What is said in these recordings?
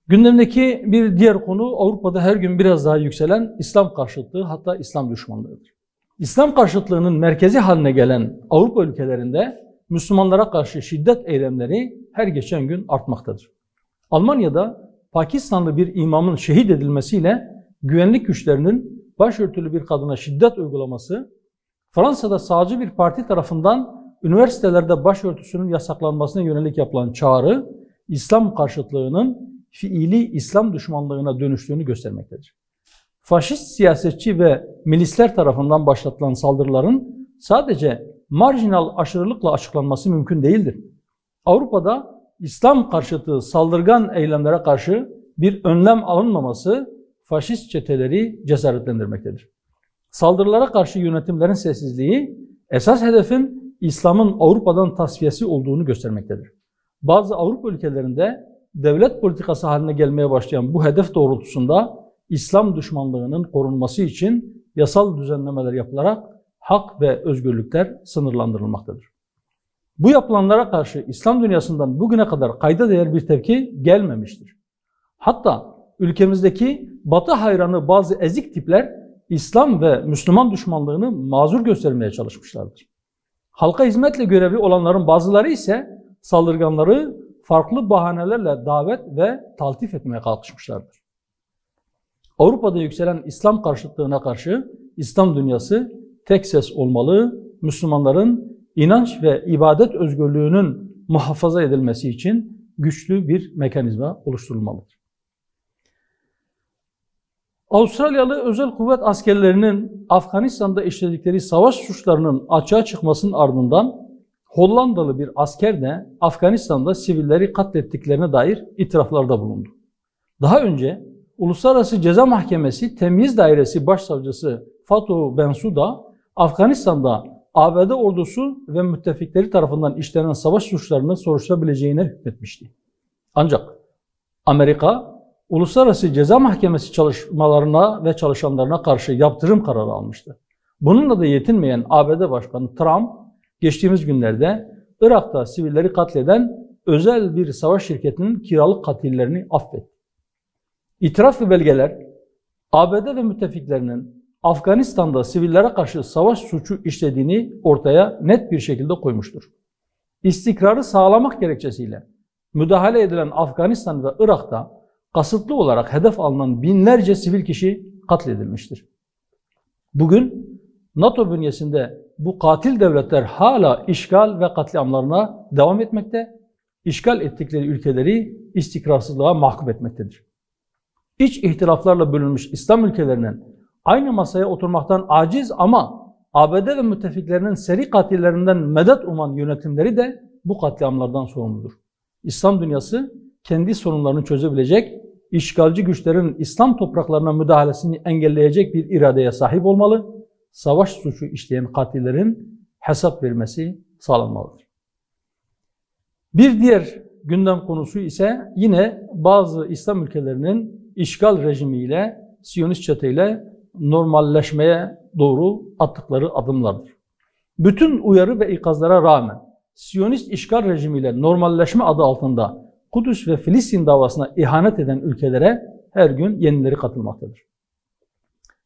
Gündemdeki bir diğer konu Avrupa'da her gün biraz daha yükselen İslam karşıtlığı, hatta İslam düşmanlığıdır. İslam karşıtlığının merkezi haline gelen Avrupa ülkelerinde Müslümanlara karşı şiddet eylemleri her geçen gün artmaktadır. Almanya'da Pakistanlı bir imamın şehit edilmesiyle güvenlik güçlerinin başörtülü bir kadına şiddet uygulaması, Fransa'da sağcı bir parti tarafından üniversitelerde başörtüsünün yasaklanmasına yönelik yapılan çağrı, İslam karşıtlığının fiili İslam düşmanlığına dönüştüğünü göstermektedir. Faşist siyasetçi ve milisler tarafından başlatılan saldırıların sadece marjinal aşırılıkla açıklanması mümkün değildir. Avrupa'da İslam karşıtı saldırgan eylemlere karşı bir önlem alınmaması faşist çeteleri cesaretlendirmektedir. Saldırılara karşı yönetimlerin sessizliği esas hedefin İslam'ın Avrupa'dan tasfiyesi olduğunu göstermektedir. Bazı Avrupa ülkelerinde devlet politikası haline gelmeye başlayan bu hedef doğrultusunda İslam düşmanlığının korunması için yasal düzenlemeler yapılarak hak ve özgürlükler sınırlandırılmaktadır. Bu yapılanlara karşı İslam dünyasından bugüne kadar kayda değer bir tepki gelmemiştir. Hatta ülkemizdeki Batı hayranı bazı ezik tipler İslam ve Müslüman düşmanlığını mazur göstermeye çalışmışlardır. Halka hizmetle görevli olanların bazıları ise saldırganları farklı bahanelerle davet ve taltif etmeye kalkışmışlardır. Avrupa'da yükselen İslam karşıtlığına karşı İslam dünyası tek ses olmalı, Müslümanların inanç ve ibadet özgürlüğünün muhafaza edilmesi için güçlü bir mekanizma oluşturulmalıdır. Avustralyalı özel kuvvet askerlerinin Afganistan'da işledikleri savaş suçlarının açığa çıkmasının ardından Hollandalı bir asker de Afganistan'da sivilleri katlettiklerine dair itiraflarda bulundu. Daha önce Uluslararası Ceza Mahkemesi Temyiz Dairesi Başsavcısı Fatou Bensouda, Afganistan'da ABD ordusu ve müttefikleri tarafından işlenen savaş suçlarını soruşturabileceğine hükmetmişti. Ancak Amerika, Uluslararası Ceza Mahkemesi çalışmalarına ve çalışanlarına karşı yaptırım kararı almıştı. Bununla da yetinmeyen ABD Başkanı Trump, geçtiğimiz günlerde Irak'ta sivilleri katleden özel bir savaş şirketinin kiralık katillerini affetti. İtiraf ve belgeler, ABD ve müttefiklerinin Afganistan'da sivillere karşı savaş suçu işlediğini ortaya net bir şekilde koymuştur. İstikrarı sağlamak gerekçesiyle müdahale edilen Afganistan ve Irak'ta kasıtlı olarak hedef alınan binlerce sivil kişi katledilmiştir. Bugün NATO bünyesinde bu katil devletler hala işgal ve katliamlarına devam etmekte, işgal ettikleri ülkeleri istikrarsızlığa mahkum etmektedir. İç ihtilaflarla bölünmüş İslam ülkelerinin aynı masaya oturmaktan aciz ama ABD ve müttefiklerinin seri katillerinden medet uman yönetimleri de bu katliamlardan sorumludur. İslam dünyası kendi sorunlarını çözebilecek, işgalci güçlerin İslam topraklarına müdahalesini engelleyecek bir iradeye sahip olmalı, savaş suçu işleyen katillerin hesap vermesi sağlanmalıdır. Bir diğer gündem konusu ise yine bazı İslam ülkelerinin işgal rejimiyle, Siyonist çeteyle normalleşmeye doğru attıkları adımlardır. Bütün uyarı ve ikazlara rağmen Siyonist işgal rejimiyle normalleşme adı altında Kudüs ve Filistin davasına ihanet eden ülkelere her gün yenileri katılmaktadır.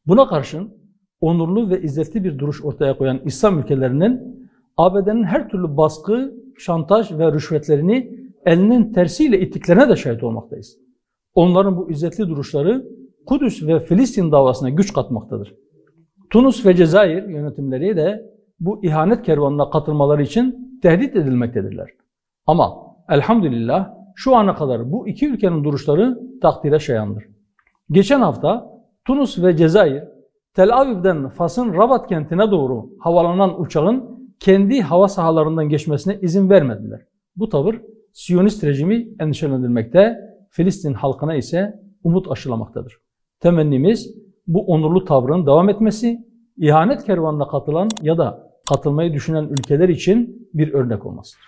Buna karşın onurlu ve izzetli bir duruş ortaya koyan İslam ülkelerinin ABD'nin her türlü baskı, şantaj ve rüşvetlerini elinin tersiyle ittiklerine de şahit olmaktayız. Onların bu izzetli duruşları Kudüs ve Filistin davasına güç katmaktadır. Tunus ve Cezayir yönetimleri de bu ihanet kervanına katılmaları için tehdit edilmektedirler. Ama elhamdülillah şu ana kadar bu iki ülkenin duruşları takdire şayandır. Geçen hafta Tunus ve Cezayir, Tel Aviv'den Fas'ın Rabat kentine doğru havalanan uçağın kendi hava sahalarından geçmesine izin vermediler. Bu tavır Siyonist rejimi endişelendirmekte, Filistin halkına ise umut aşılamaktadır. Temennimiz bu onurlu tavrın devam etmesi, ihanet kervanına katılan ya da katılmayı düşünen ülkeler için bir örnek olmasıdır.